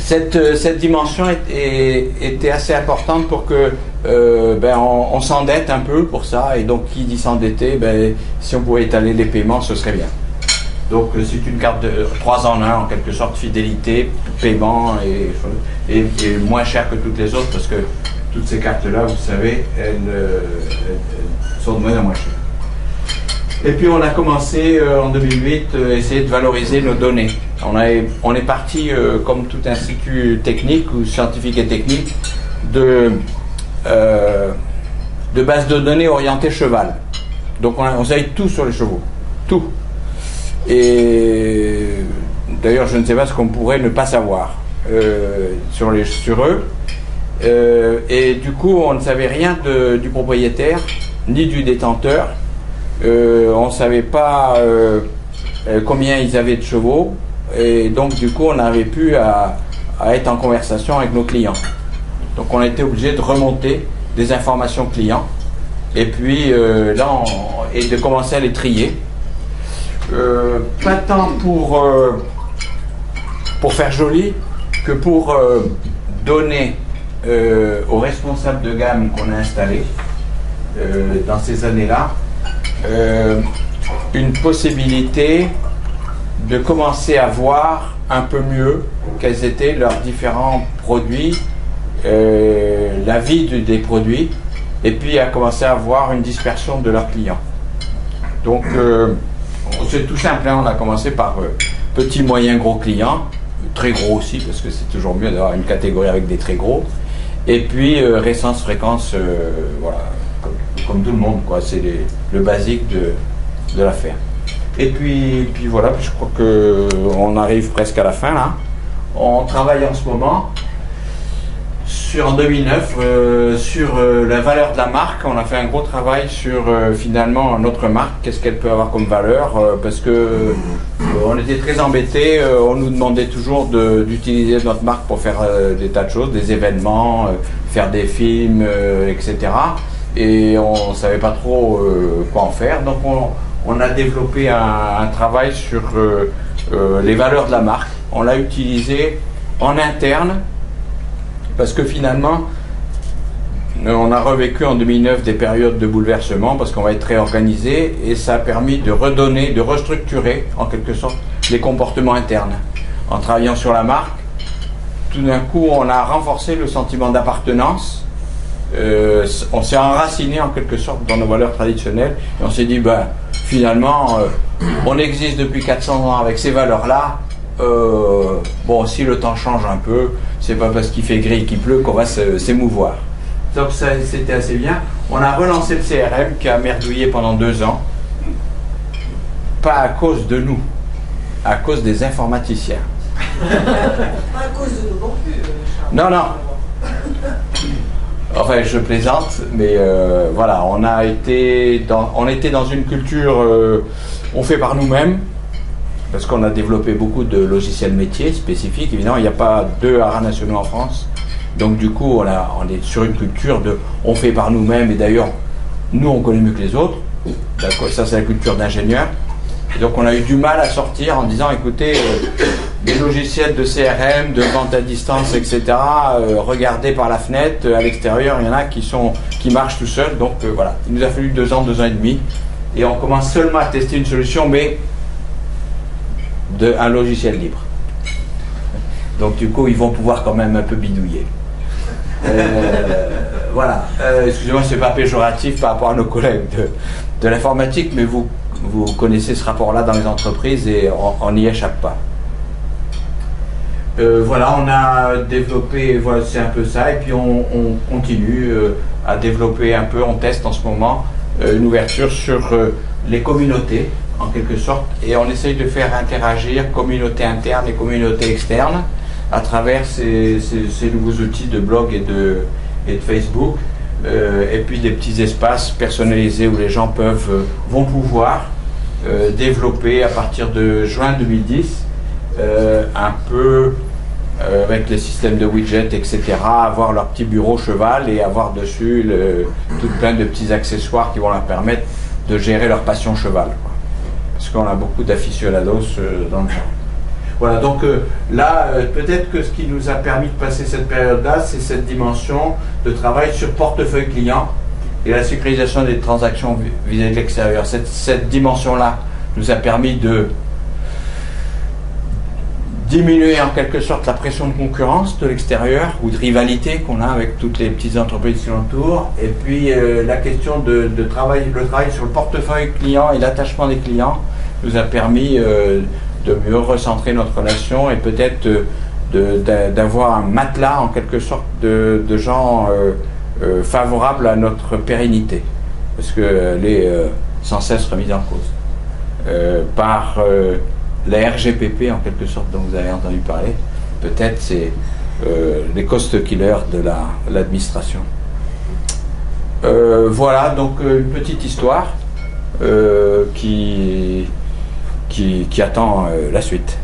cette dimension était assez importante pour que on s'endette un peu pour ça, et donc qui dit s'endetter, si on pouvait étaler les paiements, ce serait bien. Donc c'est une carte de 3 en 1 en quelque sorte, fidélité, paiement et moins cher que toutes les autres, parce que toutes ces cartes-là, vous savez, elles sont de moins en moins chères. Et puis on a commencé en 2008 à essayer de valoriser nos données. On est parti, comme tout institut technique ou scientifique et technique, de bases de données orientées cheval. Donc on savait tout sur les chevaux, tout. Et d'ailleurs je ne sais pas ce qu'on pourrait ne pas savoir sur eux. Et du coup on ne savait rien du propriétaire ni du détenteur. On ne savait pas combien ils avaient de chevaux, et donc du coup on avait pu à être en conversation avec nos clients. Donc on a été obligé de remonter des informations clients et puis et de commencer à les trier. Pas tant pour faire joli que pour donner aux responsables de gamme qu'on a installés dans ces années-là une possibilité de commencer à voir un peu mieux quels étaient leurs différents produits, la vie des produits, et puis à commencer à voir une dispersion de leurs clients. Donc c'est tout simple, hein, on a commencé par petits, moyens, gros clients, très gros aussi, parce que c'est toujours mieux d'avoir une catégorie avec des très gros, et puis récence, fréquence, voilà, comme tout le monde, quoi. C'est le basique de l'affaire. Et puis voilà, je crois qu'on arrive presque à la fin là. On travaille en ce moment en 2009 sur la valeur de la marque. On a fait un gros travail sur finalement notre marque, qu'est-ce qu'elle peut avoir comme valeur, parce que on était très embêtés, on nous demandait toujours d'utiliser notre marque pour faire des tas de choses, des événements, faire des films, etc. Et on ne savait pas trop quoi en faire, donc on a développé un travail sur les valeurs de la marque. On l'a utilisé en interne, parce que finalement, on a revécu en 2009 des périodes de bouleversement, parce qu'on va être réorganisé, et ça a permis de redonner, de restructurer, en quelque sorte, les comportements internes. En travaillant sur la marque, tout d'un coup, on a renforcé le sentiment d'appartenance, on s'est enraciné en quelque sorte dans nos valeurs traditionnelles, et on s'est dit, finalement, on existe depuis 400 ans avec ces valeurs-là. Bon, si le temps change un peu, c'est pas parce qu'il fait gris qu'il pleut qu'on va s'émouvoir. Donc ça, c'était assez bien. On a relancé le CRM qui a merdouillé pendant 2 ans, pas à cause de nous, à cause des informaticiens. Pas à cause de nous non plus, Non, Charles. non. Enfin, je plaisante, mais voilà, on était dans une culture, on fait par nous-mêmes, parce qu'on a développé beaucoup de logiciels métiers spécifiques. Évidemment, il n'y a pas 2 haras nationaux en France, donc du coup, on est sur une culture de on fait par nous-mêmes, et d'ailleurs, nous, on connaît mieux que les autres. Ça, c'est la culture d'ingénieur. Donc, on a eu du mal à sortir en disant, écoutez, des logiciels de CRM, de vente à distance, etc., regardez par la fenêtre, à l'extérieur, il y en a qui marchent tout seuls. Donc voilà, il nous a fallu 2 ans, 2 ans et demi, et on commence seulement à tester une solution, mais un logiciel libre. Donc du coup, ils vont pouvoir quand même un peu bidouiller. Voilà, excusez-moi, c'est pas péjoratif par rapport à nos collègues de l'informatique, mais vous connaissez ce rapport-là dans les entreprises, et on n'y échappe pas. Voilà, on a développé, voilà, c'est un peu ça, et puis on continue à développer un peu, on teste en ce moment une ouverture sur les communautés, en quelque sorte, et on essaye de faire interagir communauté interne et communauté externe à travers ces nouveaux outils de blog et de Facebook, et puis des petits espaces personnalisés où les gens vont pouvoir développer à partir de juin 2010 un peu avec les systèmes de widgets, etc., avoir leur petit bureau cheval et avoir dessus tout plein de petits accessoires qui vont leur permettre de gérer leur passion cheval, quoi. Parce qu'on a beaucoup d'aficionados dans le genre. Voilà, donc là, peut-être que ce qui nous a permis de passer cette période-là, c'est cette dimension de travail sur portefeuille client et la sécurisation des transactions vis-à-vis de l'extérieur. Cette dimension-là nous a permis de diminuer en quelque sorte la pression de concurrence de l'extérieur ou de rivalité qu'on a avec toutes les petites entreprises qui l'entourent. Et puis la question de travail, le travail sur le portefeuille client et l'attachement des clients nous a permis de mieux recentrer notre relation et peut-être d'avoir un matelas en quelque sorte de gens favorables à notre pérennité, parce qu'elle est sans cesse remise en cause par la RGPP en quelque sorte dont vous avez entendu parler. Peut-être c'est les cost killers de l'administration. Voilà donc une petite histoire qui attend la suite.